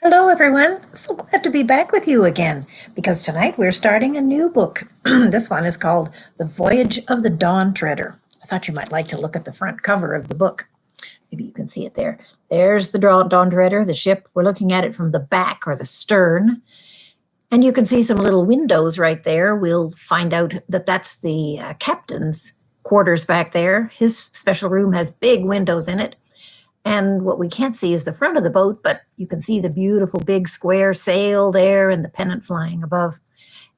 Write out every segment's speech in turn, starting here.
Hello, everyone. I'm so glad to be back with you again because tonight we're starting a new book. This one is called The Voyage of the Dawn Treader. I thought you might like to look at the front cover of the book. Maybe you can see it there. There's the Dawn Treader, the ship. We're looking at it from the back or the stern. And you can see some little windows right there. We'll find out that that's the captain's quarters back there. His special room has big windows in it. And what we can't see is the front of the boat, but you can see the beautiful big square sail there and the pennant flying above.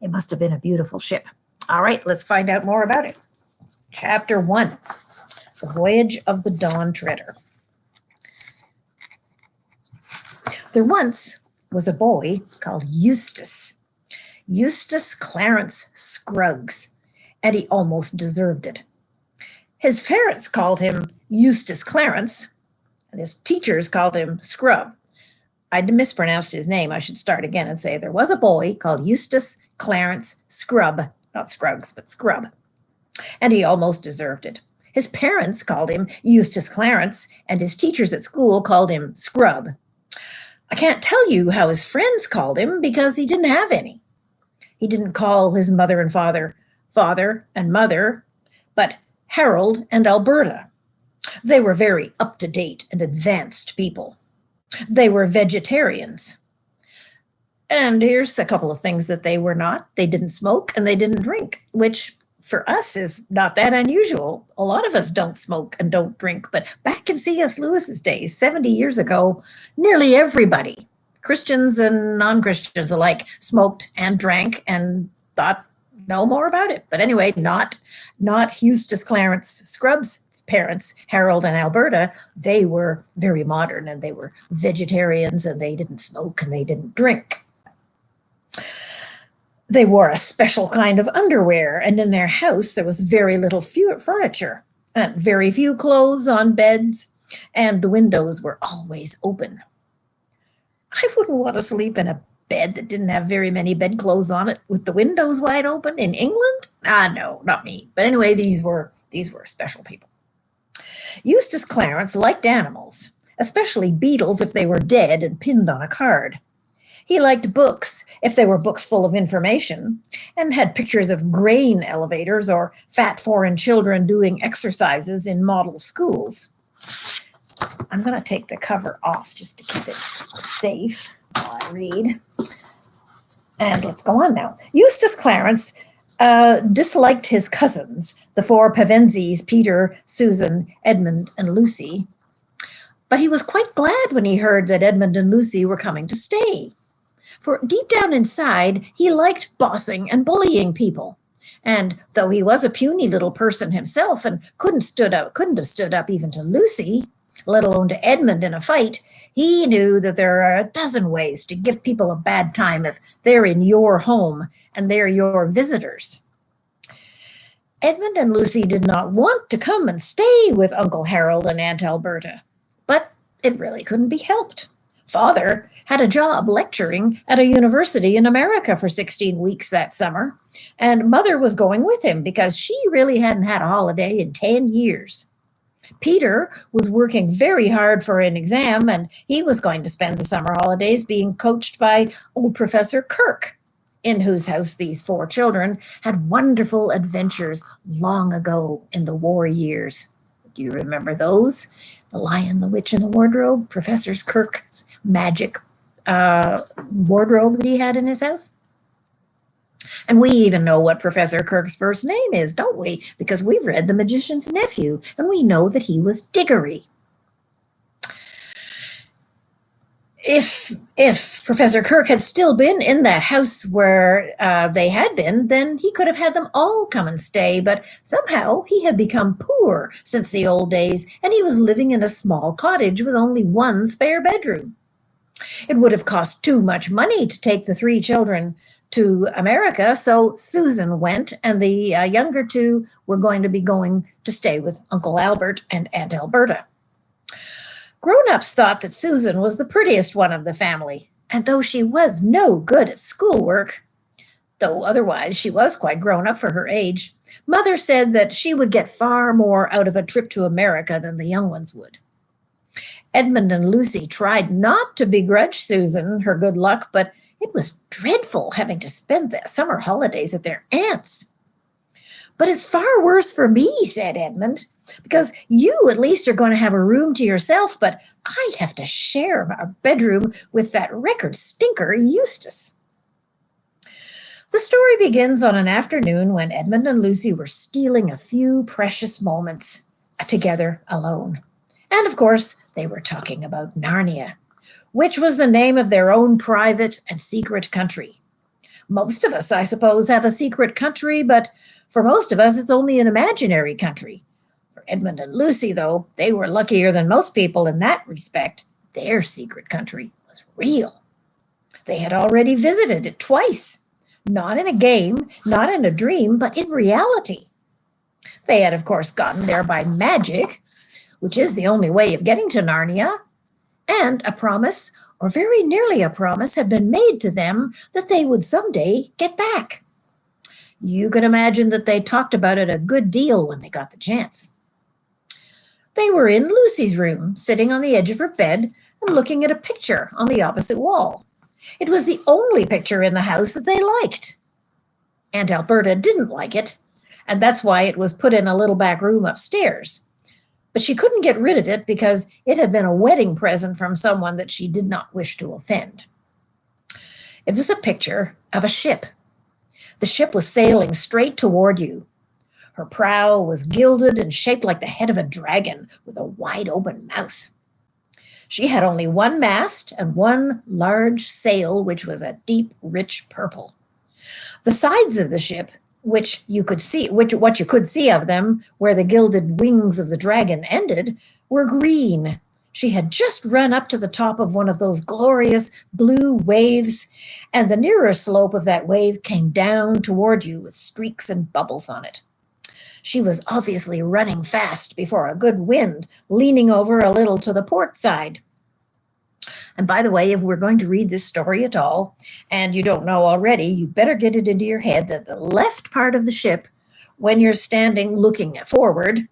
It must have been a beautiful ship. All right, let's find out more about it. Chapter 1, The Voyage of the Dawn Treader. There once was a boy called Eustace Clarence Scruggs, and he almost deserved it. His parents called him Eustace Clarence, and his teachers called him Scrub. I mispronounced his name. I should start again and say there was a boy called Eustace Clarence Scrub, not Scruggs, but Scrub, and he almost deserved it. His parents called him Eustace Clarence, and his teachers at school called him Scrub. I can't tell you how his friends called him because he didn't have any. He didn't call his mother and father and mother, but Harold and Alberta. They were very up-to-date and advanced people. They were vegetarians. And here's a couple of things that they were not. They didn't smoke and they didn't drink, which for us is not that unusual. A lot of us don't smoke and don't drink, but back in C.S. Lewis's days, 70 years ago, nearly everybody, Christians and non-Christians alike, smoked and drank and thought no more about it. But anyway, not Eustace Clarence Scrub's parents, Harold and Alberta. They were very modern and they were vegetarians and they didn't smoke and they didn't drink. They wore a special kind of underwear, and in their house there was very little furniture and very few clothes on beds, and the windows were always open. I wouldn't want to sleep in a bed that didn't have very many bedclothes on it with the windows wide open in England. No, not me. But anyway, these were special people. Eustace Clarence liked animals, especially beetles if they were dead and pinned on a card. He liked books if they were books full of information and had pictures of grain elevators or fat foreign children doing exercises in model schools. I'm going to take the cover off just to keep it safe while I read. And let's go on now. Eustace Clarence disliked his cousins, the four Pevenzes, Peter, Susan, Edmund, and Lucy. But he was quite glad when he heard that Edmund and Lucy were coming to stay. For deep down inside, he liked bossing and bullying people. And though he was a puny little person himself and couldn't have stood up even to Lucy, let alone to Edmund in a fight, he knew that there are a dozen ways to give people a bad time if they're in your home and they're your visitors. Edmund and Lucy did not want to come and stay with Uncle Harold and Aunt Alberta, but it really couldn't be helped. Father had a job lecturing at a university in America for 16 weeks that summer, and Mother was going with him because she really hadn't had a holiday in 10 years. Peter was working very hard for an exam, and he was going to spend the summer holidays being coached by old Professor Kirk, in whose house these four children had wonderful adventures long ago in the war years. Do you remember those? The Lion, the Witch, and the Wardrobe, Professor Kirk's magic wardrobe that he had in his house. And we even know what Professor Kirk's first name is, don't we? Because we've read The Magician's Nephew, and we know that he was Diggory. If Professor Kirk had still been in that house where they had been, then he could have had them all come and stay, but somehow he had become poor since the old days, and he was living in a small cottage with only one spare bedroom. It would have cost too much money to take the three children to America, so Susan went, and the younger two were going to stay with Uncle Albert and Aunt Alberta. Grown-ups thought that Susan was the prettiest one of the family, and though she was no good at schoolwork, though otherwise she was quite grown up for her age, Mother said that she would get far more out of a trip to America than the young ones would. Edmund and Lucy tried not to begrudge Susan her good luck, but it was dreadful having to spend the summer holidays at their aunt's. But it's far worse for me, said Edmund, because you at least are going to have a room to yourself, but I have to share a bedroom with that record stinker, Eustace. The story begins on an afternoon when Edmund and Lucy were stealing a few precious moments together alone. And of course, they were talking about Narnia, which was the name of their own private and secret country. Most of us, I suppose, have a secret country, but for most of us, it's only an imaginary country. For Edmund and Lucy, though, they were luckier than most people in that respect. Their secret country was real. They had already visited it twice, not in a game, not in a dream, but in reality. They had, of course, gotten there by magic, which is the only way of getting to Narnia, and a promise, or very nearly a promise, had been made to them that they would someday get back. You can imagine that they talked about it a good deal when they got the chance. They were in Lucy's room, sitting on the edge of her bed and looking at a picture on the opposite wall. It was the only picture in the house that they liked. Aunt Alberta didn't like it, and that's why it was put in a little back room upstairs. But she couldn't get rid of it because it had been a wedding present from someone that she did not wish to offend. It was a picture of a ship. The ship was sailing straight toward you. Her prow was gilded and shaped like the head of a dragon with a wide open mouth. She had only one mast and one large sail, which was a deep, rich purple. The sides of the ship, what you could see of them, where the gilded wings of the dragon ended, were green. She had just run up to the top of one of those glorious blue waves, and the nearer slope of that wave came down toward you with streaks and bubbles on it. She was obviously running fast before a good wind, leaning over a little to the port side. And by the way, if we're going to read this story at all, and you don't know already, you better get it into your head that the left part of the ship, when you're standing looking forward,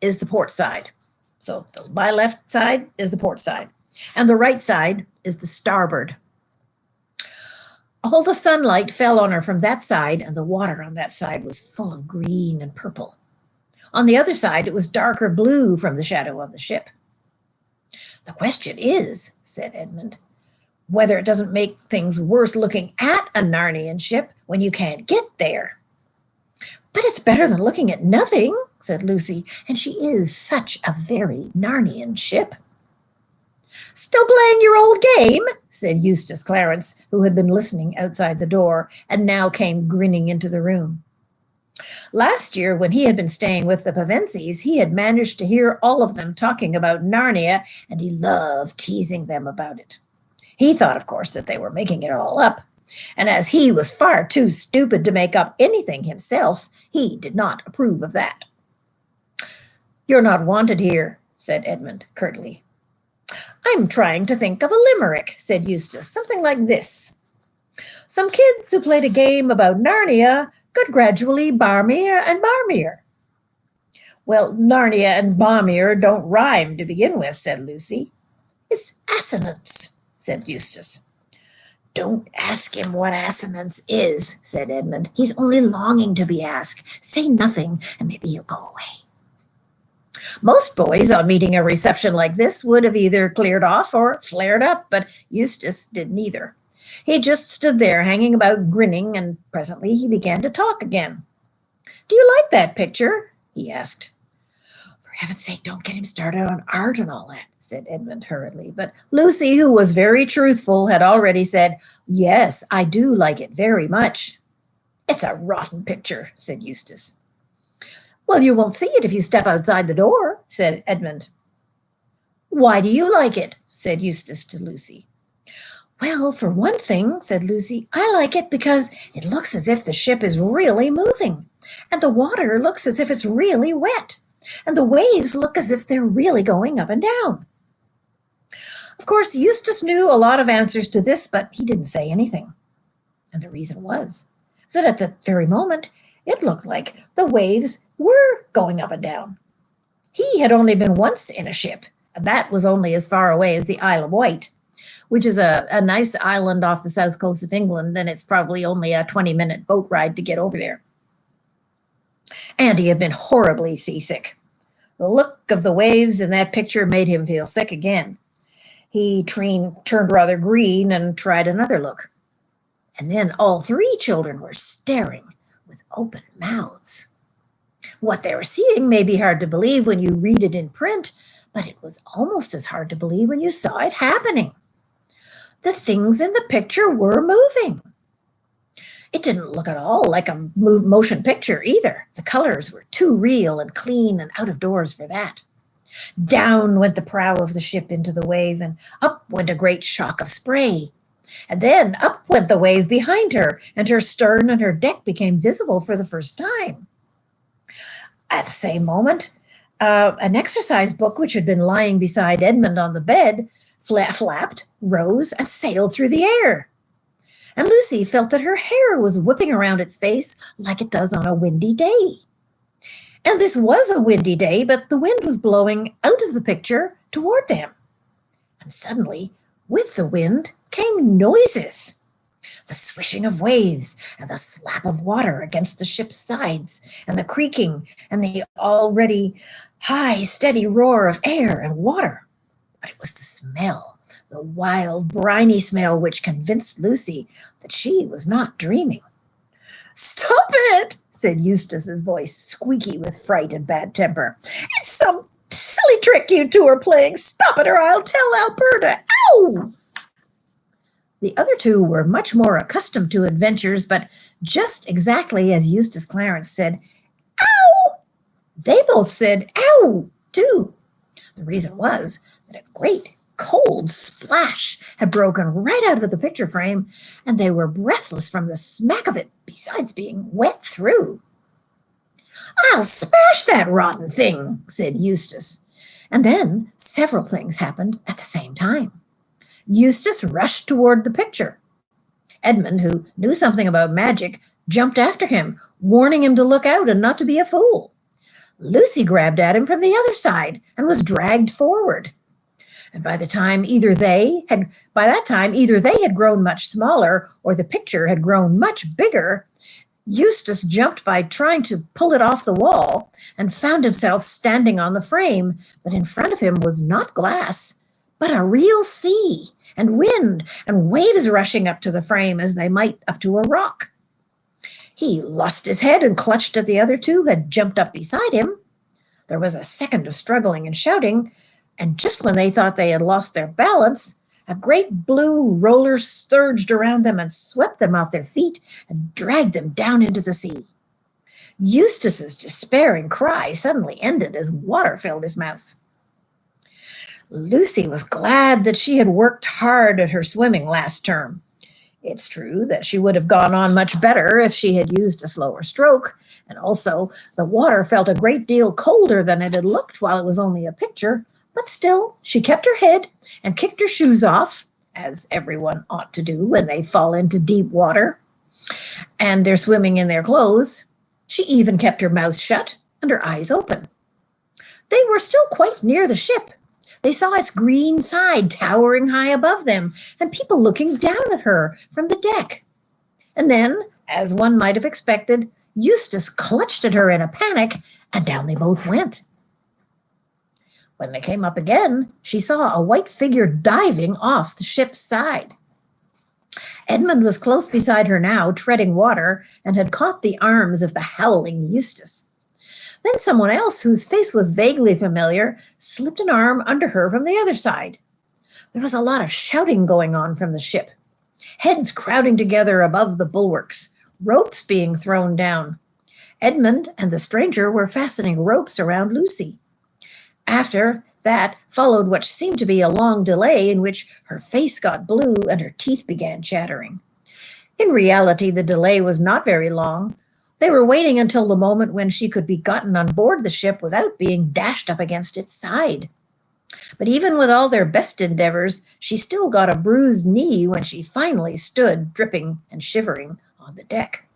is the port side. So my left side is the port side, and the right side is the starboard. All the sunlight fell on her from that side, and the water on that side was full of green and purple. On the other side, it was darker blue from the shadow of the ship. The question is, said Edmund, whether it doesn't make things worse looking at a Narnian ship when you can't get there. But it's better than looking at nothing, said Lucy, and she is such a very Narnian ship. Still playing your old game, said Eustace Clarence, who had been listening outside the door and now came grinning into the room. Last year, when he had been staying with the Pevensies, he had managed to hear all of them talking about Narnia, and he loved teasing them about it. He thought, of course, that they were making it all up, and as he was far too stupid to make up anything himself, he did not approve of that. You're not wanted here, said Edmund curtly. I'm trying to think of a limerick, said Eustace, something like this. Some kids who played a game about Narnia got gradually barmier and barmier. Well, Narnia and barmier don't rhyme to begin with, said Lucy. It's assonance, said Eustace. Don't ask him what assonance is, said Edmund. He's only longing to be asked. Say nothing, and maybe he'll go away. Most boys on meeting a reception like this would have either cleared off or flared up, but Eustace did neither. He just stood there hanging about grinning, and presently he began to talk again. Do you like that picture? He asked. For heaven's sake, don't get him started on art and all that, said Edmund hurriedly. But Lucy, who was very truthful, had already said, yes, I do like it very much. It's a rotten picture, said Eustace. Well, you won't see it if you step outside the door, said Edmund. Why do you like it? Said Eustace to Lucy. Well, for one thing, said Lucy, I like it because it looks as if the ship is really moving, and the water looks as if it's really wet, and the waves look as if they're really going up and down. Of course, Eustace knew a lot of answers to this, but he didn't say anything. And the reason was that at that very moment, it looked like the waves were going up and down. He had only been once in a ship, That was only as far away as the Isle of Wight, which is a nice island off the south coast of England, and it's probably only a 20-minute boat ride to get over there. And he had been horribly seasick. The look of the waves in that picture made him feel sick again. He turned rather green and tried another look. And then all three children were staring with open mouths. What they were seeing may be hard to believe when you read it in print, but it was almost as hard to believe when you saw it happening. The things in the picture were moving. It didn't look at all like a motion picture either. The colors were too real and clean and out of doors for that. Down went the prow of the ship into the wave, and up went a great shock of spray. And then up went the wave behind her, and her stern and her deck became visible for the first time. At the same moment, an exercise book which had been lying beside Edmund on the bed flapped, rose, and sailed through the air. And Lucy felt that her hair was whipping around its face like it does on a windy day. And this was a windy day, but the wind was blowing out of the picture toward them. And suddenly, with the wind, came noises. The swishing of waves, and the slap of water against the ship's sides, and the creaking, and the already high, steady roar of air and water. But it was the smell, the wild, briny smell, which convinced Lucy that she was not dreaming. "Stop it," said Eustace's voice, squeaky with fright and bad temper. "It's some silly trick you two are playing. Stop it, or I'll tell Alberta. Ow!" The other two were much more accustomed to adventures, but just exactly as Eustace Clarence said, "Ow!" they both said, "Ow!" too. The reason was that a great cold splash had broken right out of the picture frame, and they were breathless from the smack of it, besides being wet through. "I'll smash that rotten thing," said Eustace. And then several things happened at the same time. Eustace rushed toward the picture. Edmund, who knew something about magic, jumped after him, warning him to look out and not to be a fool. Lucy grabbed at him from the other side and was dragged forward. And by that time, either they had grown much smaller or the picture had grown much bigger. Eustace jumped by trying to pull it off the wall and found himself standing on the frame, but in front of him was not glass, but a real sea and wind and waves rushing up to the frame as they might up to a rock. He lost his head and clutched at the other two who had jumped up beside him. There was a second of struggling and shouting, and just when they thought they had lost their balance, a great blue roller surged around them and swept them off their feet and dragged them down into the sea. Eustace's despairing cry suddenly ended as water filled his mouth. Lucy was glad that she had worked hard at her swimming last term. It's true that she would have gone on much better if she had used a slower stroke, and also the water felt a great deal colder than it had looked while it was only a picture, but still she kept her head and kicked her shoes off, as everyone ought to do when they fall into deep water, and they're swimming in their clothes. She even kept her mouth shut and her eyes open. They were still quite near the ship. They saw its green side towering high above them, and people looking down at her from the deck. And then, as one might have expected, Eustace clutched at her in a panic, and down they both went. When they came up again, she saw a white figure diving off the ship's side. Edmund was close beside her now, treading water, and had caught the arms of the howling Eustace. Then someone else, whose face was vaguely familiar, slipped an arm under her from the other side. There was a lot of shouting going on from the ship, heads crowding together above the bulwarks, ropes being thrown down. Edmund and the stranger were fastening ropes around Lucy. After that followed what seemed to be a long delay in which her face got blue and her teeth began chattering. In reality, the delay was not very long. They were waiting until the moment when she could be gotten on board the ship without being dashed up against its side. But even with all their best endeavors, she still got a bruised knee when she finally stood, dripping and shivering, on the deck.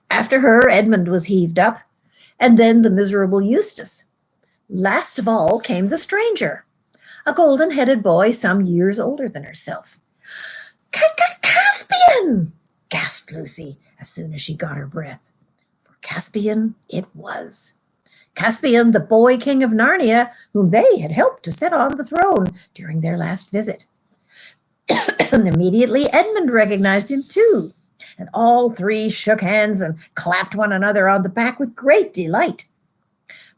After her, Edmund was heaved up, and then the miserable Eustace. Last of all came the stranger. a golden-headed boy some years older than herself. Caspian! Gasped Lucy as soon as she got her breath. For Caspian it was. Caspian, the boy king of Narnia, whom they had helped to set on the throne during their last visit. And immediately Edmund recognized him too, and all three shook hands and clapped one another on the back with great delight.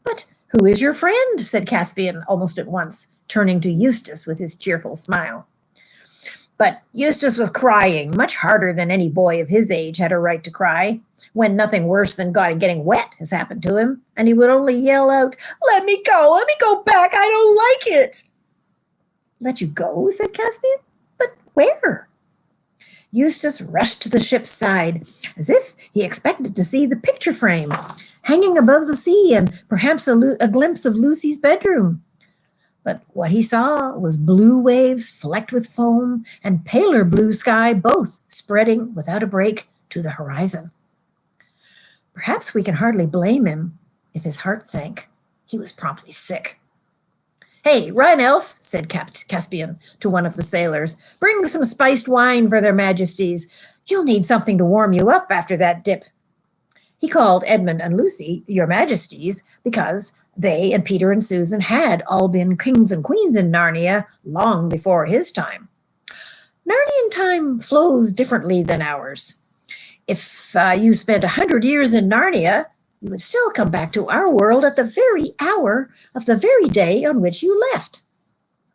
"But who is your friend?" said Caspian almost at once, turning to Eustace with his cheerful smile. But Eustace was crying, much harder than any boy of his age had a right to cry, when nothing worse than getting wet has happened to him, and he would only yell out, let me go back, I don't like it." "Let you go?" said Caspian. "But where?" Eustace rushed to the ship's side, as if he expected to see the picture frame hanging above the sea and perhaps a glimpse of Lucy's bedroom. But what he saw was blue waves flecked with foam and paler blue sky, both spreading without a break to the horizon. Perhaps we can hardly blame him if his heart sank. He was promptly sick. "Hey, Rhine Elf," said Caspian to one of the sailors, "bring some spiced wine for their majesties. You'll need something to warm you up after that dip." He called Edmund and Lucy your majesties because they and Peter and Susan had all been kings and queens in Narnia long before his time. Narnian time flows differently than ours. If you spent 100 years in Narnia, you would still come back to our world at the very hour of the very day on which you left.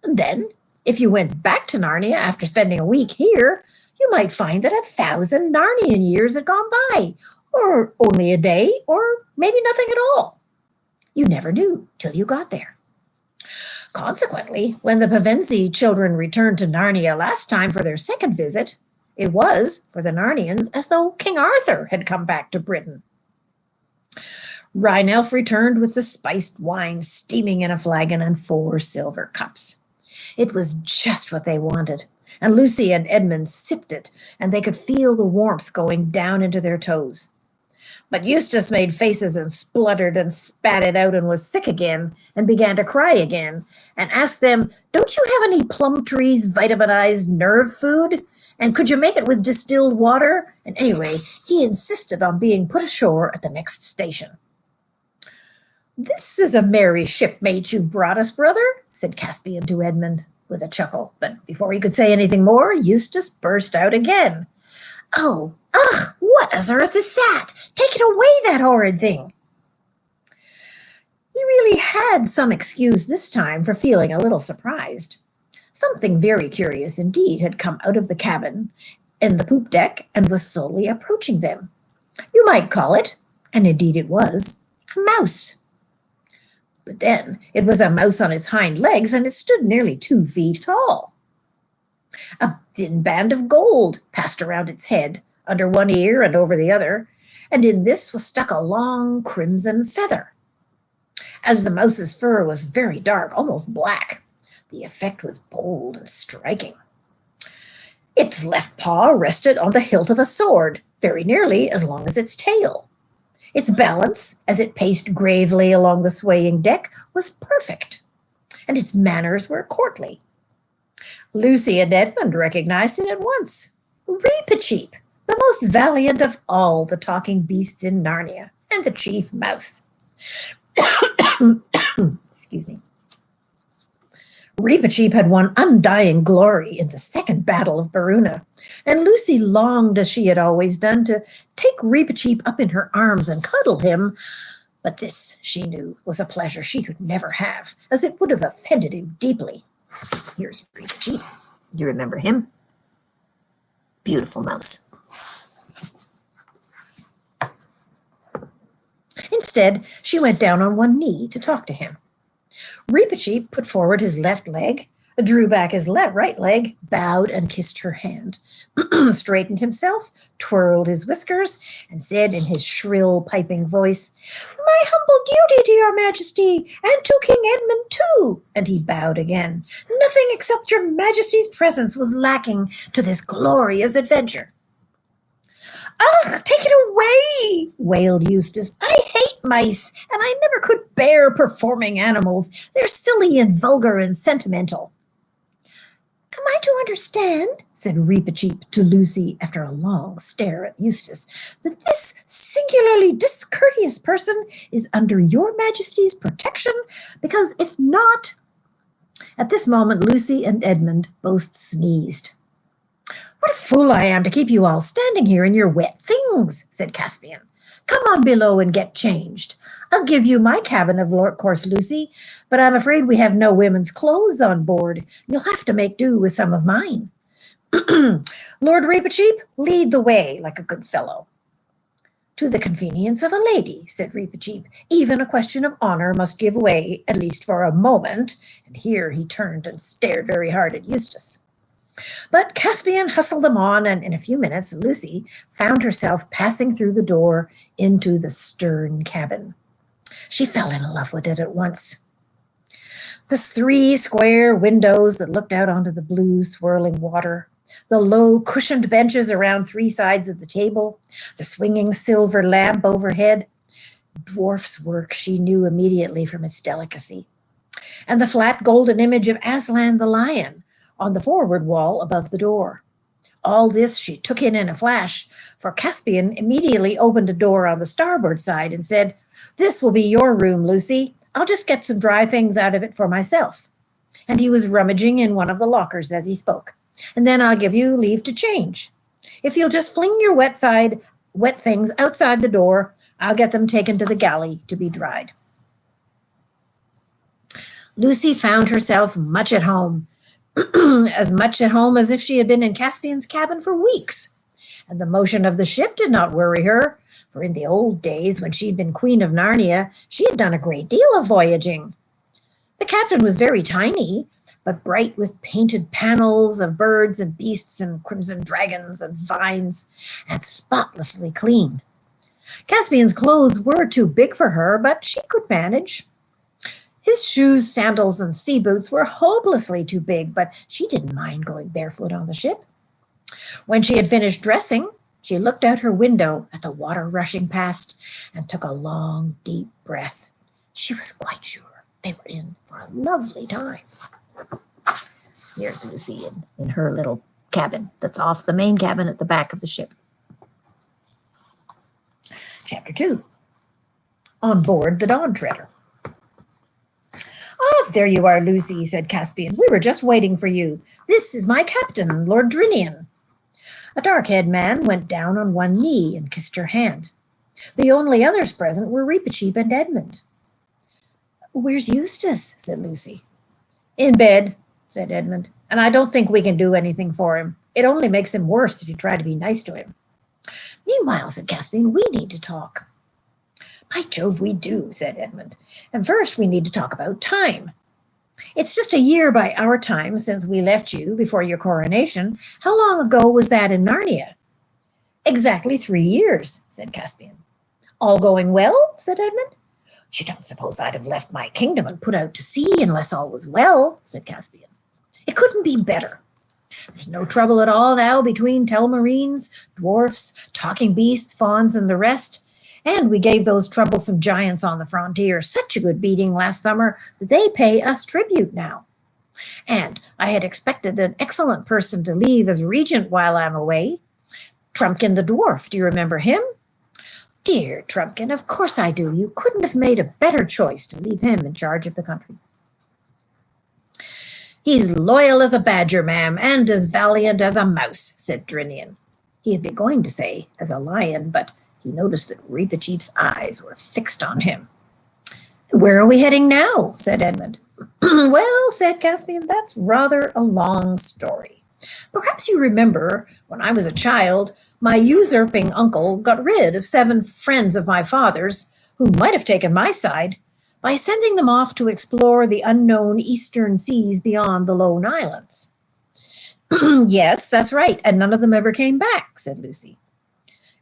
And then, if you went back to Narnia after spending a week here, you might find that 1,000 Narnian years had gone by, or only a day, or maybe nothing at all. You never knew till you got there. Consequently, when the Pevensie children returned to Narnia last time for their second visit, it was, for the Narnians, as though King Arthur had come back to Britain. Rhine Elf returned with the spiced wine steaming in a flagon and 4 silver cups. It was just what they wanted, and Lucy and Edmund sipped it, and they could feel the warmth going down into their toes. But Eustace made faces and spluttered and spat it out and was sick again and began to cry again and asked them, "Don't you have any Plumtree's vitaminized nerve food? And could you make it with distilled water?" And anyway, he insisted on being put ashore at the next station. "This is a merry shipmate you've brought us, brother," said Caspian to Edmund with a chuckle. But before he could say anything more, Eustace burst out again. "Oh, ugh, what on earth is that? Take it away, that horrid thing." He really had some excuse this time for feeling a little surprised. Something very curious indeed had come out of the cabin in the poop deck and was slowly approaching them. You might call it, and indeed it was, a mouse. But then it was a mouse on its hind legs, and it stood nearly 2 feet tall. A thin band of gold passed around its head, under one ear and over the other, and in this was stuck a long crimson feather. As the mouse's fur was very dark, almost black, the effect was bold and striking. Its left paw rested on the hilt of a sword, very nearly as long as its tail. Its balance, as it paced gravely along the swaying deck, was perfect, and its manners were courtly. Lucy and Edmund recognized it at once. Reepicheep, the most valiant of all the talking beasts in Narnia, and the chief mouse. Excuse me. Reepicheep had won undying glory in the second battle of Baruna, and Lucy longed, as she had always done, to take Reepicheep up in her arms and cuddle him, but this, she knew, was a pleasure she could never have, as it would have offended him deeply. Here's Reepicheep. You remember him? Beautiful mouse. Instead, she went down on one knee to talk to him. Reepicheep put forward his left leg, drew back his right leg, bowed and kissed her hand, straightened himself, twirled his whiskers, and said in his shrill, piping voice, "My humble duty to your majesty, and to King Edmund too," and he bowed again. "Nothing except your majesty's presence was lacking to this glorious adventure." Ugh, take it away, wailed Eustace. I hate mice, and I never could bear performing animals. They're silly and vulgar and sentimental. Am I to understand, said Reepicheep to Lucy after a long stare at Eustace, that this singularly discourteous person is under your Majesty's protection? Because if not... At this moment, Lucy and Edmund both sneezed. What a fool I am to keep you all standing here in your wet things, said Caspian. Come on below and get changed. I'll give you my cabin, of course, Lucy, but I'm afraid we have no women's clothes on board. You'll have to make do with some of mine. Lord Reepicheep, lead the way like a good fellow. To the convenience of a lady, said Reepicheep. Even a question of honor must give way, at least for a moment. And here he turned and stared very hard at Eustace. But Caspian hustled them on, and in a few minutes Lucy found herself passing through the door into the stern cabin. She fell in love with it at once. The 3 square windows that looked out onto the blue swirling water, the low cushioned benches around 3 sides of the table, the swinging silver lamp overhead, dwarf's work she knew immediately from its delicacy, and the flat golden image of Aslan the lion on the forward wall above the door. All this she took in a flash, for Caspian immediately opened a door on the starboard side and said, "This will be your room, Lucy. I'll just get some dry things out of it for myself." And he was rummaging in one of the lockers as he spoke. "And then I'll give you leave to change. If you'll just fling your wet things outside the door, I'll get them taken to the galley to be dried." Lucy found herself much at home, as much at home as if she had been in Caspian's cabin for weeks. And the motion of the ship did not worry her, for in the old days when she'd been Queen of Narnia, she had done a great deal of voyaging. The captain was very tiny, but bright with painted panels of birds and beasts and crimson dragons and vines, and spotlessly clean. Caspian's clothes were too big for her, but she could manage. His shoes, sandals, and sea boots were hopelessly too big, but she didn't mind going barefoot on the ship. When she had finished dressing, she looked out her window at the water rushing past and took a long, deep breath. She was quite sure they were in for a lovely time. Here's Lucy in her little cabin that's off the main cabin at the back of the ship. Chapter 2. On board the Dawn Treader. "Ah, there you are, Lucy," said Caspian. "We were just waiting for you. This is my captain, Lord Drinian." A dark-haired man went down on one knee and kissed her hand. The only others present were Reepicheep and Edmund. "Where's Eustace?" said Lucy. "In bed," said Edmund, "and I don't think we can do anything for him. It only makes him worse if you try to be nice to him." "Meanwhile," said Caspian, "we need to talk." "By Jove, we do," said Edmund. "And first we need to talk about time. It's just a year by our time since we left you before your coronation. How long ago was that in Narnia?" "Exactly 3 years," said Caspian. "All going well?" said Edmund. "You don't suppose I'd have left my kingdom and put out to sea unless all was well," said Caspian. "It couldn't be better. There's no trouble at all now between telmarines, dwarfs, talking beasts, fauns, and the rest. And we gave those troublesome giants on the frontier such a good beating last summer that they pay us tribute now. And I had expected an excellent person to leave as regent while I'm away. Trumpkin the dwarf, do you remember him?" "Dear Trumpkin, of course I do. You couldn't have made a better choice to leave him in charge of the country." "He's loyal as a badger, ma'am, and as valiant as a mouse," said Drinian. He had been going to say as a lion, but he noticed that Reepicheep's eyes were fixed on him. "Where are we heading now?" said Edmund. "Well," said Caspian, "that's rather a long story. Perhaps you remember, when I was a child, my usurping uncle got rid of 7 friends of my father's, who might have taken my side, by sending them off to explore the unknown eastern seas beyond the Lone Islands." "Yes, that's right, and none of them ever came back," said Lucy.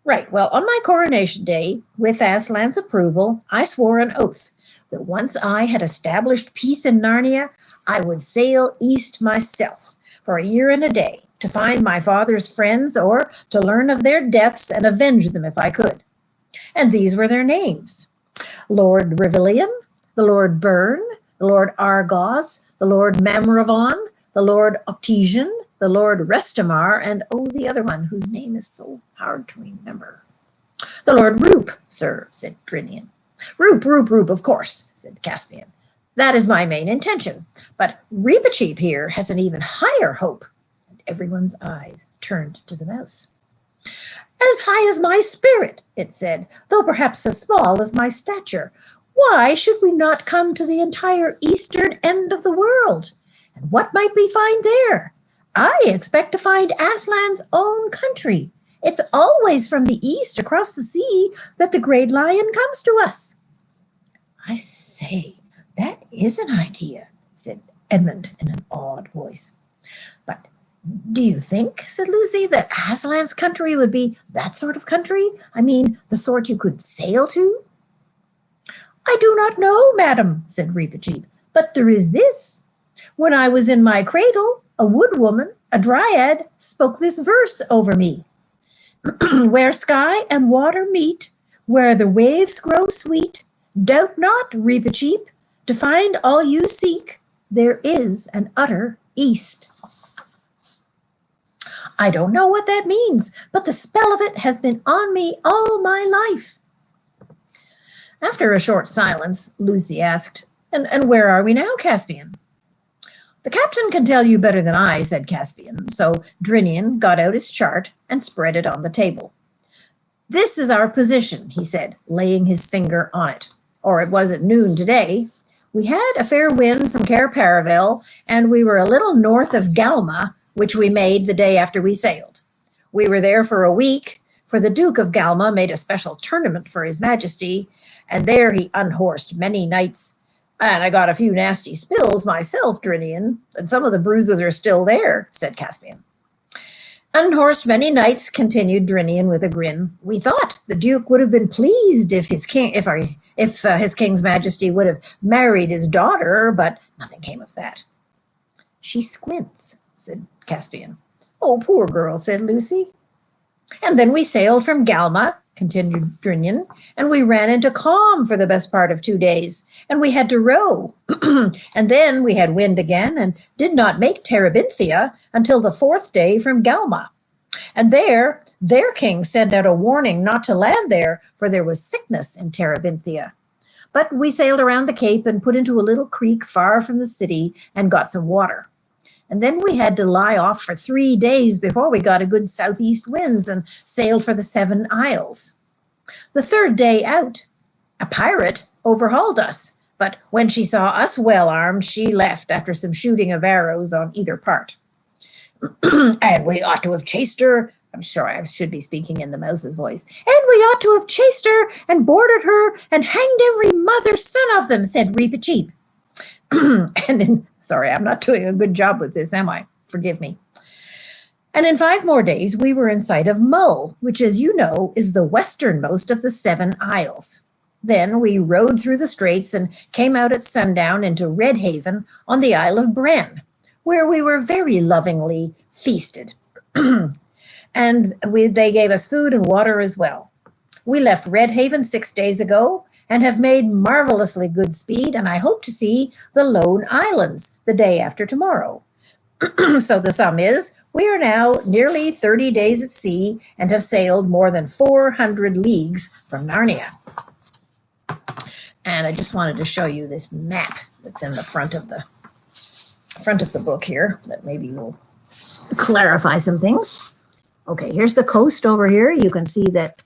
"Right. Well, on my coronation day, with Aslan's approval, I swore an oath that once I had established peace in Narnia, I would sail east myself for a year and a day, to find my father's friends or to learn of their deaths and avenge them if I could. And these were their names: Lord Rivilian, the Lord Byrne, the Lord Argos, the Lord Mamravon, the Lord Octesian, the Lord Restamar, and oh, the other one whose name is so hard to remember. The Lord Roop, sir, said Drinian. Roop, of course, said Caspian. That is my main intention, but Reepicheep here has an even higher hope. And everyone's eyes turned to the mouse. As high as my spirit, it said, though perhaps as small as my stature. Why should we not come to the entire eastern end of the world? And what might we find there? I expect to find Aslan's own country. It's always from the east across the sea that the great lion comes to us. I say, that is an idea, said Edmund in an awed voice. But do you think, said Lucy, that Aslan's country would be that sort of country? I mean, the sort you could sail to? I do not know, madam, said Reepicheep, but there is this. When I was in my cradle, a wood woman, a dryad, spoke this verse over me. Where sky and water meet, where the waves grow sweet, doubt not, Reepicheep, to find all you seek, there is an utter east. I don't know what that means, but the spell of it has been on me all my life. After a short silence, Lucy asked, And where are we now, Caspian? The captain can tell you better than I, said Caspian. So Drinian got out his chart and spread it on the table. This is our position, he said, laying his finger on it. Or it was at noon today. We had a fair wind from Cair Paravel, and we were a little north of Galma, which we made the day after we sailed. We were there for a week, for the Duke of Galma made a special tournament for His Majesty, and there he unhorsed many knights. And I got a few nasty spills myself, Drinian, and some of the bruises are still there, said Caspian. Unhorsed many knights, continued Drinian with a grin. We thought the Duke would have been pleased if his King's Majesty would have married his daughter, but nothing came of that. She squints, said Caspian. Oh, poor girl, said Lucy. And then we sailed from Galma, continued Drinian, and we ran into calm for the best part of 2 days, and we had to row. And then we had wind again, and did not make Terebinthia until the 4th day from Galma. And their king sent out a warning not to land there, for there was sickness in Terebinthia. But we sailed around the Cape and put into a little creek far from the city and got some water. And then we had to lie off for 3 days before we got a good southeast winds and sailed for the 7 Isles. The 3rd day out, a pirate overhauled us, but when she saw us well armed, she left after some shooting of arrows on either part. And we ought to have chased her. I'm sure I should be speaking in the mouse's voice. And we ought to have chased her and boarded her and hanged every mother's son of them, said Reepicheep. And then, sorry, I'm not doing a good job with this, am I? Forgive me. And in 5 more days, we were in sight of Mull, which, as you know, is the westernmost of the 7 Isles. Then we rode through the straits and came out at sundown into Redhaven on the Isle of Bren, where we were very lovingly feasted. And they gave us food and water as well. We left Redhaven 6 days ago and have made marvelously good speed, and I hope to see the Lone Islands the day after tomorrow. So the sum is, we are now nearly 30 days at sea and have sailed more than 400 leagues from Narnia. And I just wanted to show you this map that's in the front of the book here that maybe will clarify some things. Okay, here's the coast over here. You can see that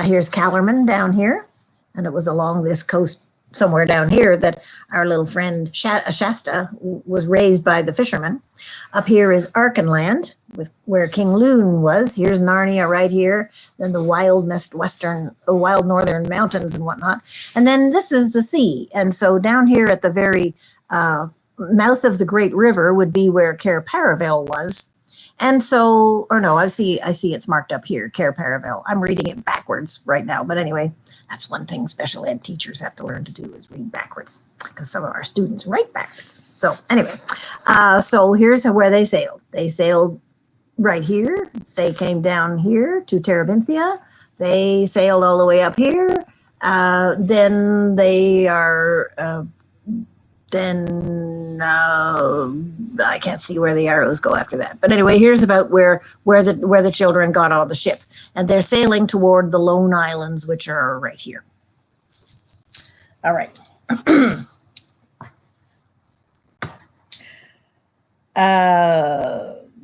here's Callerman down here, and it was along this coast somewhere down here that our little friend Shasta was raised by the fishermen. Up here is Archenland, where King Loon was. Here's Narnia right here, then the wild northern mountains and whatnot. And then this is the sea. And so down here at the very mouth of the great river would be where Cair Paravel was. And so, or no, I see it's marked up here, Care Paravel. I'm reading it backwards right now. But anyway, that's one thing special ed teachers have to learn to do is read backwards because some of our students write backwards. So anyway, so here's where they sailed. They sailed right here. They came down here to Terabithia. They sailed all the way up here. Then they are... I can't see where the arrows go after that. But anyway, here's about where the children got on the ship. And they're sailing toward the Lone Islands, which are right here. All right.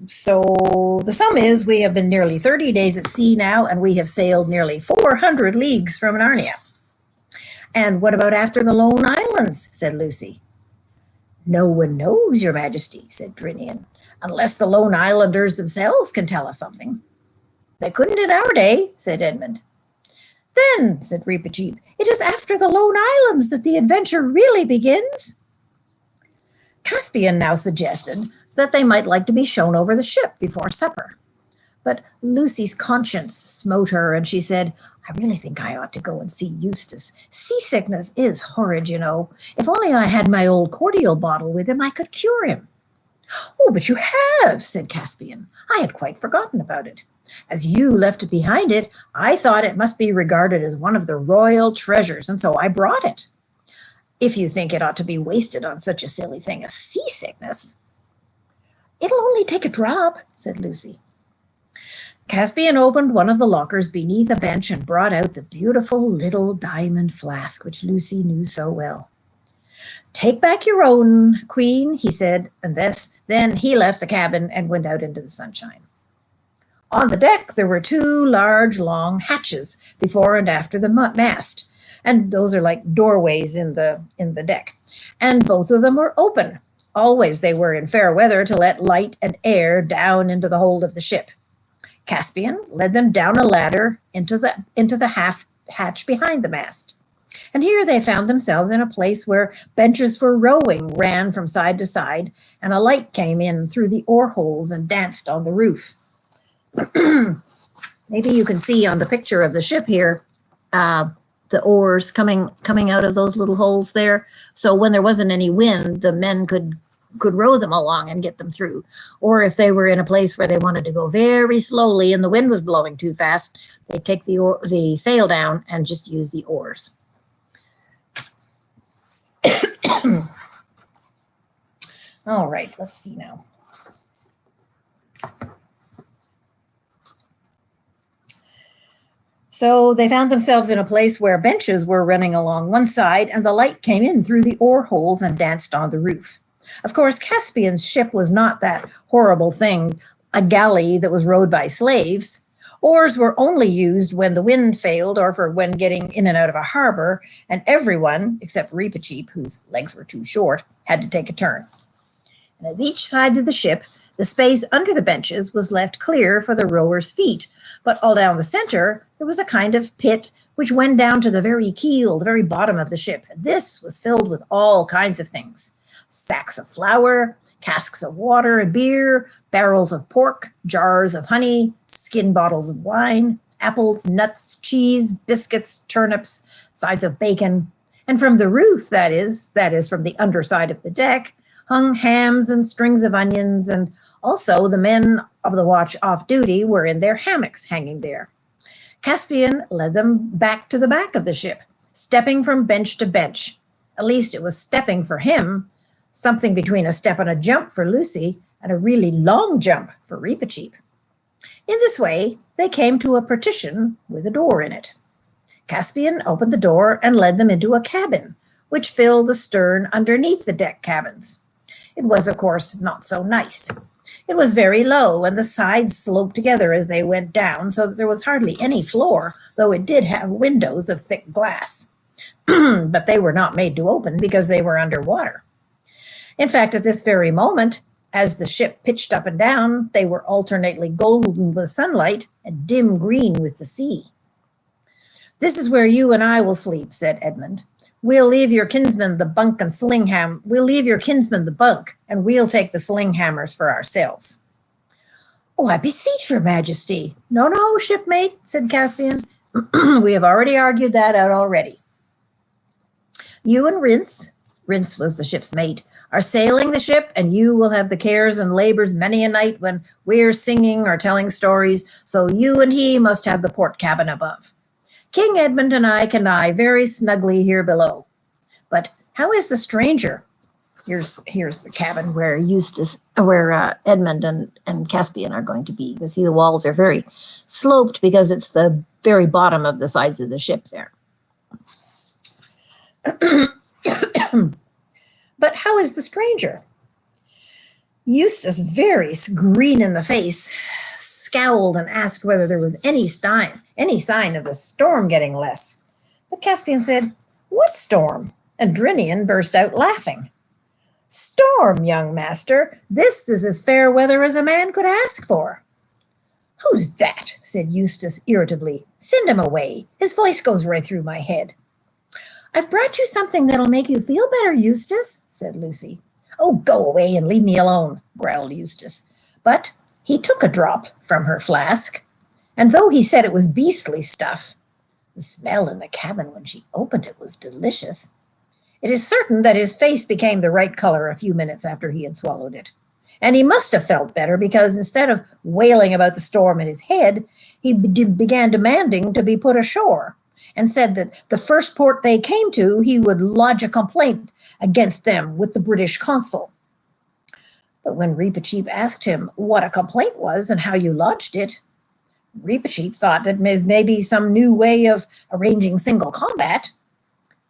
So the sum is we have been nearly 30 days at sea now, and we have sailed nearly 400 leagues from Narnia. And what about after the Lone Islands? Said Lucy. No one knows, Your Majesty, said Drinian, unless the Lone Islanders themselves can tell us something. They couldn't in our day, said Edmund. Then, said Reepicheep, it is after the Lone Islands that the adventure really begins. Caspian now suggested that they might like to be shown over the ship before supper. But Lucy's conscience smote her, and she said, I really think I ought to go and see Eustace. Seasickness is horrid, you know. If only I had my old cordial bottle with him, I could cure him. Oh, but you have, said Caspian. I had quite forgotten about it. As you left it behind it, I thought it must be regarded as one of the royal treasures, and so I brought it. If you think it ought to be wasted on such a silly thing as seasickness. It'll only take a drop, said Lucy. Caspian opened one of the lockers beneath a bench and brought out the beautiful little diamond flask which Lucy knew so well. Take back your own, Queen, he said, and then he left the cabin and went out into the sunshine. On the deck there were 2 large, long hatches before and after the mast, and those are like doorways in the deck, and both of them were open. Always they were in fair weather to let light and air down into the hold of the ship. Caspian led them down a ladder into the half hatch behind the mast. And here they found themselves in a place where benches for rowing ran from side to side, and a light came in through the oar holes and danced on the roof. Maybe you can see on the picture of the ship here, the oars coming out of those little holes there. So when there wasn't any wind, the men could row them along and get them through. Or if they were in a place where they wanted to go very slowly and the wind was blowing too fast, they'd take the sail down and just use the oars. All right, let's see now. So they found themselves in a place where benches were running along one side and the light came in through the oar holes and danced on the roof. Of course, Caspian's ship was not that horrible thing, a galley that was rowed by slaves. Oars were only used when the wind failed or for when getting in and out of a harbor, and everyone, except Reepicheep, whose legs were too short, had to take a turn. And at each side of the ship, the space under the benches was left clear for the rowers' feet, but all down the center, there was a kind of pit which went down to the very keel, the very bottom of the ship. This was filled with all kinds of things. Sacks of flour, casks of water and beer, barrels of pork, jars of honey, skin bottles of wine, apples, nuts, cheese, biscuits, turnips, sides of bacon. And from the roof, that is from the underside of the deck, hung hams and strings of onions, and also the men of the watch off duty were in their hammocks hanging there. Caspian led them back to the back of the ship, stepping from bench to bench. At least it was stepping for him, something between a step and a jump for Lucy, and a really long jump for Reepicheep. In this way, they came to a partition with a door in it. Caspian opened the door and led them into a cabin, which filled the stern underneath the deck cabins. It was, of course, not so nice. It was very low, and the sides sloped together as they went down, so that there was hardly any floor, though it did have windows of thick glass. But they were not made to open because they were underwater. In fact, at this very moment, as the ship pitched up and down, they were alternately golden with sunlight and dim green with the sea. This is where you and I will sleep, said Edmund. We'll leave your kinsman the bunk and We'll leave your kinsman the bunk, and we'll take the sling hammers for ourselves. Oh, I beseech your majesty. No, no, shipmate, said Caspian. We have already argued that out already. You and Rince was the ship's mate, are sailing the ship, and you will have the cares and labors many a night when we're singing or telling stories, so you and he must have the port cabin above. King Edmund and I can lie very snugly here below. But how is the stranger? Here's the cabin where Edmund and Caspian are going to be. You see the walls are very sloped because it's the very bottom of the sides of the ship there. But how is the stranger? Eustace, very green in the face, scowled and asked whether there was any sign of the storm getting less. But Caspian said, "What storm?" And Drinian burst out laughing. "Storm, young master. This is as fair weather as a man could ask for." "Who's that?" said Eustace irritably. "Send him away. His voice goes right through my head." "I've brought you something that'll make you feel better, Eustace," said Lucy. "Oh, go away and leave me alone," growled Eustace. But he took a drop from her flask, and though he said it was beastly stuff, the smell in the cabin when she opened it was delicious. It is certain that his face became the right color a few minutes after he had swallowed it. And he must have felt better because instead of wailing about the storm in his head, he began demanding to be put ashore and said that the first port they came to, he would lodge a complaint against them with the British consul. But when Reepicheep asked him what a complaint was and how you lodged it, Reepicheep thought that maybe some new way of arranging single combat.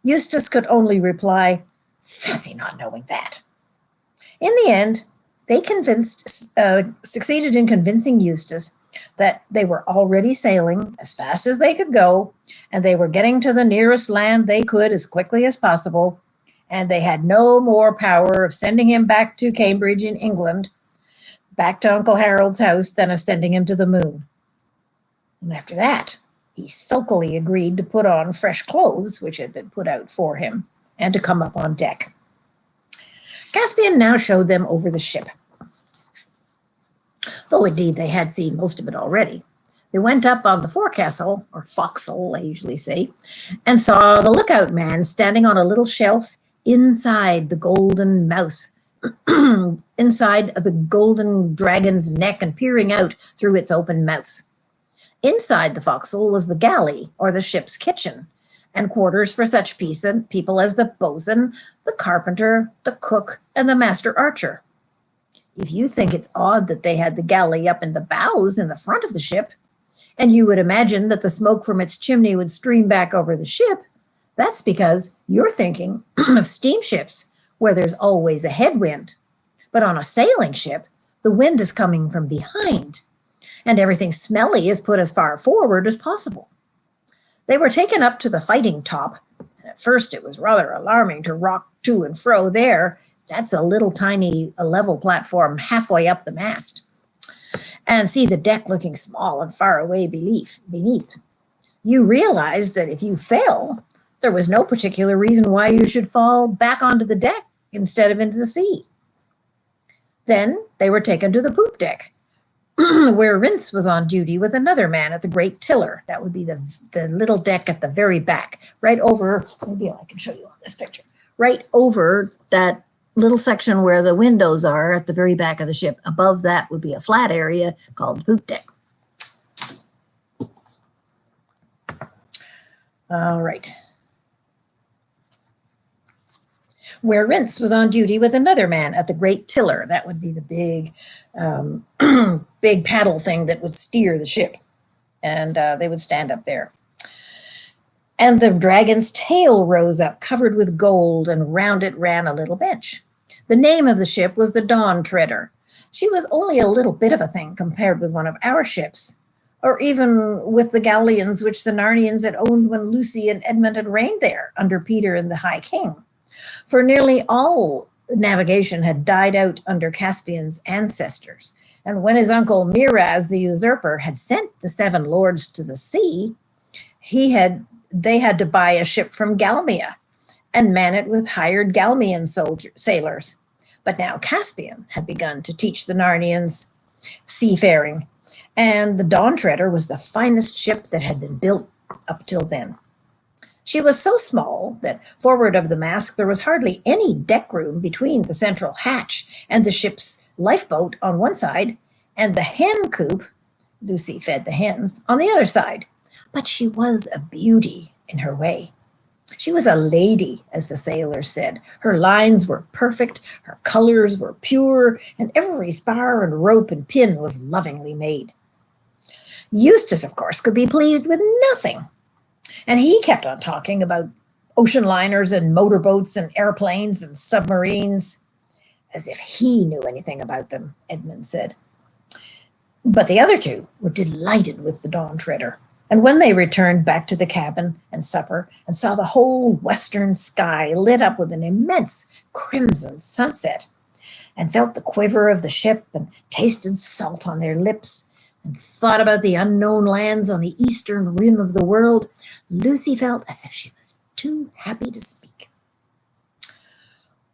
Eustace could only reply, "Fancy not knowing that." In the end, they succeeded in convincing Eustace that they were already sailing as fast as they could go, and they were getting to the nearest land they could as quickly as possible, and they had no more power of sending him back to Cambridge in England, back to Uncle Harold's house, than of sending him to the moon. And after that, he sulkily agreed to put on fresh clothes, which had been put out for him, and to come up on deck. Caspian now showed them over the ship, though indeed they had seen most of it already. They went up on the forecastle, or forecastle, I usually say, and saw the lookout man standing on a little shelf inside the golden mouth, inside of the golden dragon's neck, and peering out through its open mouth. Inside the forecastle was the galley, or the ship's kitchen, and quarters for such people as the boatswain, the carpenter, the cook, and the master archer. If you think it's odd that they had the galley up in the bows in the front of the ship, and you would imagine that the smoke from its chimney would stream back over the ship, that's because you're thinking of steamships, where there's always a headwind. But on a sailing ship, the wind is coming from behind, and everything smelly is put as far forward as possible. They were taken up to the fighting top, and at first it was rather alarming to rock to and fro there. That's a little tiny level platform halfway up the mast, and see the deck looking small and far away beneath. You realized that if you fell, there was no particular reason why you should fall back onto the deck instead of into the sea. Then they were taken to the poop deck, where Rince was on duty with another man at the great tiller. That would be the little deck at the very back, right over, maybe I can show you on this picture, right over that little section where the windows are at the very back of the ship. Above that would be a flat area called the poop deck. All right. Where Rince was on duty with another man at the great tiller. That would be the big big paddle thing that would steer the ship. And they would stand up there. And the dragon's tail rose up, covered with gold, and round it ran a little bench. The name of the ship was the Dawn Treader. She was only a little bit of a thing compared with one of our ships, or even with the galleons which the Narnians had owned when Lucy and Edmund had reigned there under Peter and the High King. For nearly all navigation had died out under Caspian's ancestors, and when his uncle Miraz the usurper had sent the seven lords to the sea, they had to buy a ship from Galmia and man it with hired Galmian sailors. But now Caspian had begun to teach the Narnians seafaring, and the Dawn Treader was the finest ship that had been built up till then. She was so small that forward of the mast there was hardly any deck room between the central hatch and the ship's lifeboat on one side, and the hen coop, Lucy fed the hens, on the other side. But she was a beauty in her way. She was a lady, as the sailors said. Her lines were perfect, her colors were pure, and every spar and rope and pin was lovingly made. Eustace, of course, could be pleased with nothing, and he kept on talking about ocean liners and motorboats and airplanes and submarines, as if he knew anything about them, Edmund said. But the other two were delighted with the Dawn Treader, and when they returned back to the cabin and supper and saw the whole western sky lit up with an immense crimson sunset, and felt the quiver of the ship and tasted salt on their lips, and thought about the unknown lands on the eastern rim of the world, Lucy felt as if she was too happy to speak.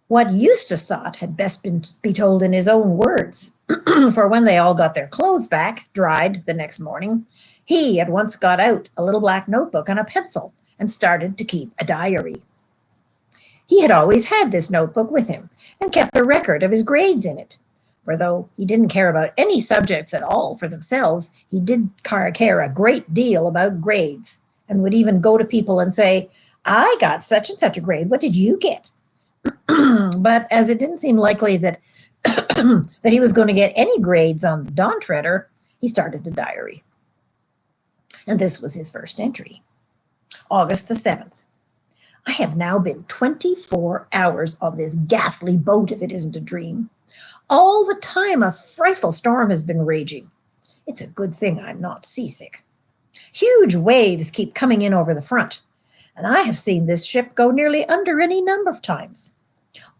What Eustace thought had best be told in his own words, for when they all got their clothes back, dried the next morning, he at once got out a little black notebook and a pencil and started to keep a diary. He had always had this notebook with him and kept a record of his grades in it. For though he didn't care about any subjects at all for themselves, he did care a great deal about grades, and would even go to people and say, "I got such and such a grade. What did you get?" But as it didn't seem likely that that he was going to get any grades on the Dawn Treader, he started a diary. And this was his first entry. August the 7th. I have now been 24 hours on this ghastly boat, if it isn't a dream. All the time a frightful storm has been raging. It's a good thing I'm not seasick. Huge waves keep coming in over the front, and I have seen this ship go nearly under any number of times.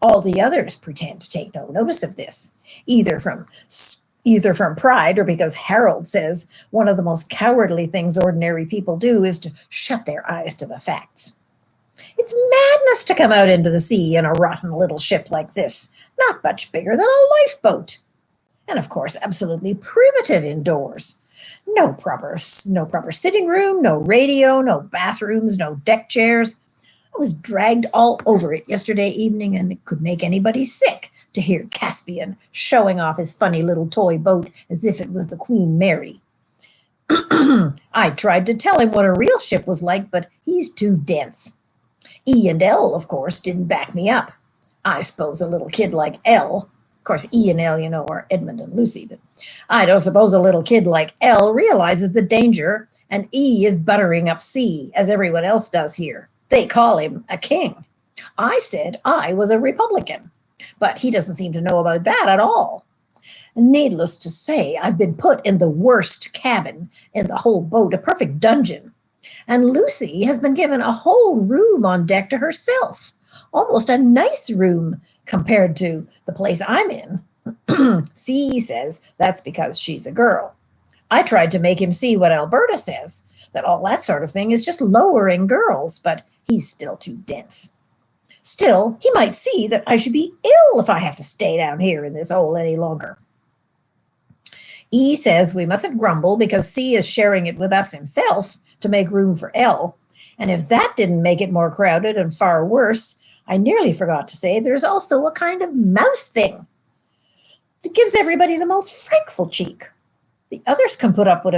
All the others pretend to take no notice of this, either from pride or because Harold says one of the most cowardly things ordinary people do is to shut their eyes to the facts. It's madness to come out into the sea in a rotten little ship like this, not much bigger than a lifeboat. And of course, absolutely primitive indoors. No proper sitting room, no radio, no bathrooms, no deck chairs. I was dragged all over it yesterday evening, and it could make anybody sick to hear Caspian showing off his funny little toy boat as if it was the Queen Mary. I tried to tell him what a real ship was like, but he's too dense. E and L, of course, didn't back me up. I suppose a little kid like L, of course, E and L, are Edmund and Lucy, but I don't suppose a little kid like L realizes the danger, and E is buttering up C, as everyone else does here. They call him a king. I said I was a Republican, but he doesn't seem to know about that at all. Needless to say, I've been put in the worst cabin in the whole boat, a perfect dungeon. And Lucy has been given a whole room on deck to herself, almost a nice room compared to the place I'm in. C says that's because she's a girl. I tried to make him see what Alberta says, that all that sort of thing is just lowering girls, but he's still too dense. Still, he might see that I should be ill if I have to stay down here in this hole any longer. E says we mustn't grumble because C is sharing it with us himself to make room for L. And if that didn't make it more crowded and far worse, I nearly forgot to say there's also a kind of mouse thing that gives everybody the most frightful cheek. The others can put up with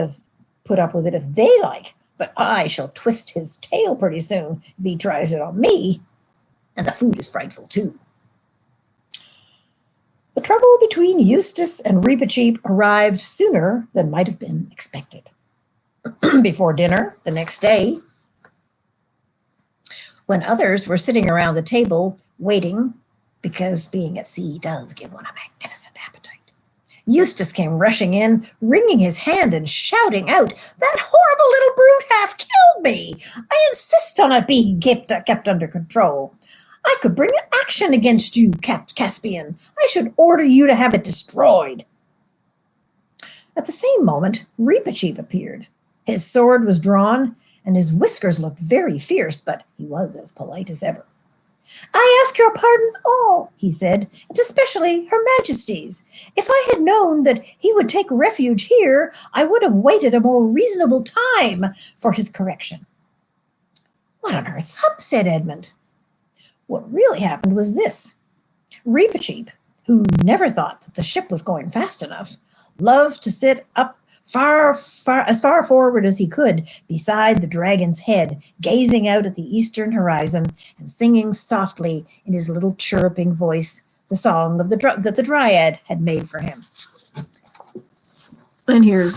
it if they like, but I shall twist his tail pretty soon if he tries it on me. And the food is frightful too. The trouble between Eustace and Reepicheep arrived sooner than might have been expected. Before dinner the next day, when others were sitting around the table waiting, because being at sea does give one a magnificent appetite, Eustace came rushing in, wringing his hand and shouting out, "That horrible little brute half killed me! I insist on it being kept under control. I could bring an action against you, Caspian. I should order you to have it destroyed." At the same moment, Reepicheep appeared. His sword was drawn, and his whiskers looked very fierce, but he was as polite as ever. I ask your pardons all, he said, and especially her Majesty's. If I had known that he would take refuge here, I would have waited a more reasonable time for his correction. What on earth's up? Said Edmund. What really happened was this. Reepicheep, who never thought that the ship was going fast enough, loved to sit up as far forward as he could beside the dragon's head, gazing out at the eastern horizon and singing softly in his little chirruping voice the song that the dryad had made for him. And here's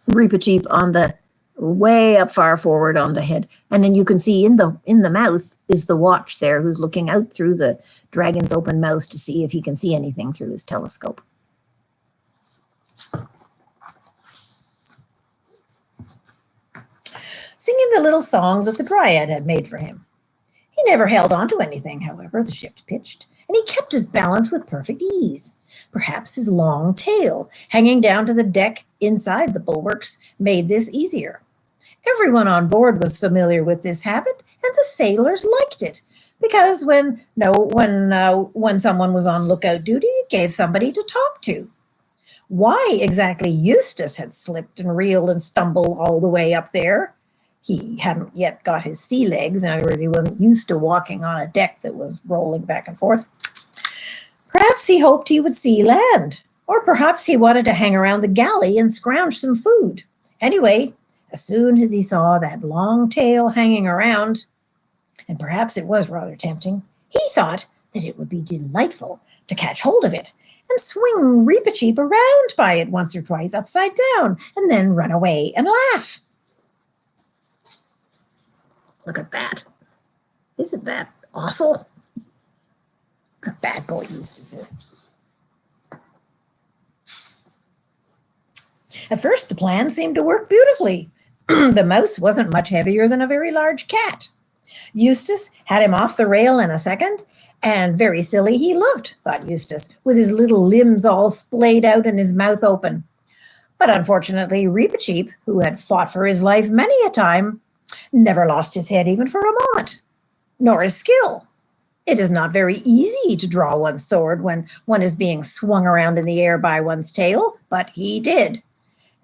Reepicheep on the way up far forward on the head, and then you can see in the mouth is the watch there, who's looking out through the dragon's open mouth to see if he can see anything through his telescope. Singing the little song that the dryad had made for him. He never held on to anything, however, the ship pitched, and he kept his balance with perfect ease. Perhaps his long tail, hanging down to the deck inside the bulwarks, made this easier. Everyone on board was familiar with this habit, and the sailors liked it, because when someone was on lookout duty, it gave somebody to talk to. Why exactly Eustace had slipped and reeled and stumbled all the way up there, he hadn't yet got his sea legs. In other words, he wasn't used to walking on a deck that was rolling back and forth. Perhaps he hoped he would see land, or perhaps he wanted to hang around the galley and scrounge some food. Anyway, as soon as he saw that long tail hanging around, and perhaps it was rather tempting, he thought that it would be delightful to catch hold of it and swing Reepicheep around by it once or twice upside down, and then run away and laugh. Look at that. Isn't that awful? What a bad boy Eustace is. At first, the plan seemed to work beautifully. The mouse wasn't much heavier than a very large cat. Eustace had him off the rail in a second, and very silly he looked, thought Eustace, with his little limbs all splayed out and his mouth open. But unfortunately, Reepicheep, who had fought for his life many a time, never lost his head even for a moment, nor his skill. It is not very easy to draw one's sword when one is being swung around in the air by one's tail, but he did.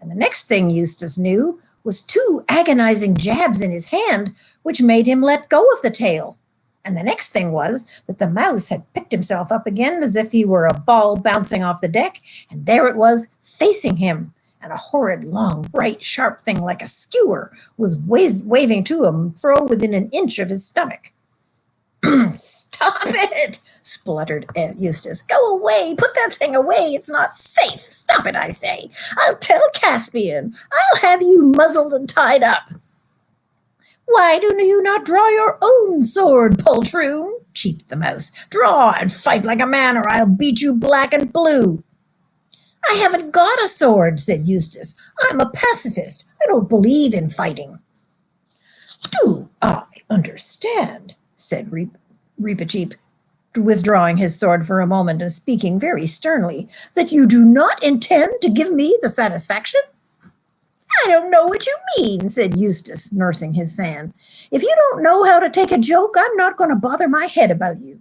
And the next thing Eustace knew was 2 agonizing jabs in his hand, which made him let go of the tail. And the next thing was that the mouse had picked himself up again as if he were a ball bouncing off the deck, and there it was facing him. And a horrid, long, bright, sharp thing like a skewer was waving to him fro within an inch of his stomach. Stop it, spluttered Eustace. Go away, put that thing away, it's not safe. Stop it, I say. I'll tell Caspian. I'll have you muzzled and tied up. Why do you not draw your own sword, poltroon? Cheeped the mouse. Draw and fight like a man, or I'll beat you black and blue. I haven't got a sword, said Eustace. I'm a pacifist. I don't believe in fighting. Do I understand, said Reepicheep, withdrawing his sword for a moment and speaking very sternly, that you do not intend to give me the satisfaction? I don't know what you mean, said Eustace, nursing his fan. If you don't know how to take a joke, I'm not going to bother my head about you.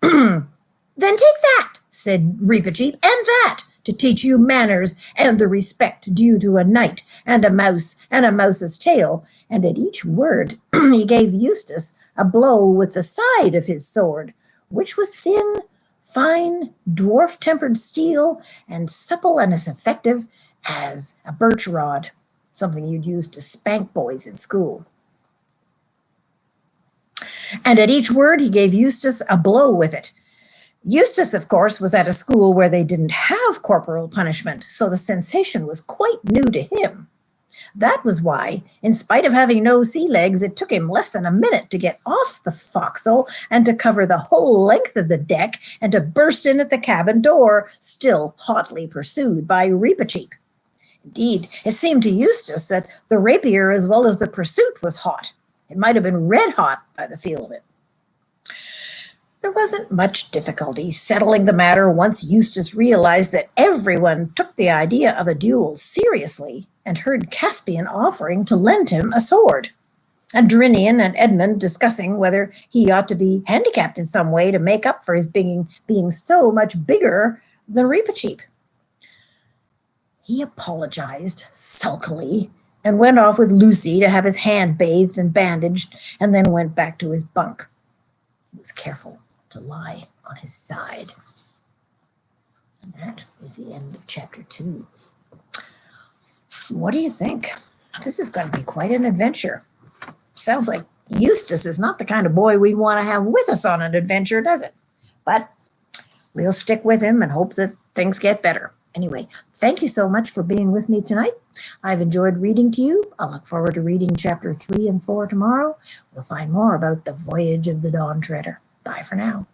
Then take that, said Reepicheep, and that, to teach you manners and the respect due to a knight and a mouse and a mouse's tail. And at each word he gave Eustace a blow with the side of his sword, which was thin, fine, dwarf-tempered steel, and supple and as effective as a birch rod, something you'd use to spank boys in school. And at each word he gave Eustace a blow with it. Eustace, of course, was at a school where they didn't have corporal punishment, so the sensation was quite new to him. That was why, in spite of having no sea legs, it took him less than a minute to get off the forecastle and to cover the whole length of the deck and to burst in at the cabin door, still hotly pursued by Reepicheep. Indeed, it seemed to Eustace that the rapier as well as the pursuit was hot. It might have been red hot by the feel of it. There wasn't much difficulty settling the matter once Eustace realized that everyone took the idea of a duel seriously and heard Caspian offering to lend him a sword. Adrinian and Edmund discussing whether he ought to be handicapped in some way to make up for his being so much bigger than Reepicheep. He apologized sulkily and went off with Lucy to have his hand bathed and bandaged, and then went back to his bunk. He was careful to lie on his side. And that is the end of chapter 2. What do you think? This is going to be quite an adventure. Sounds like Eustace is not the kind of boy we'd want to have with us on an adventure, does it? But we'll stick with him and hope that things get better. Anyway, thank you so much for being with me tonight. I've enjoyed reading to you. I'll look forward to reading chapter 3 and 4 tomorrow. We'll find more about the Voyage of the Dawn Treader. Bye for now.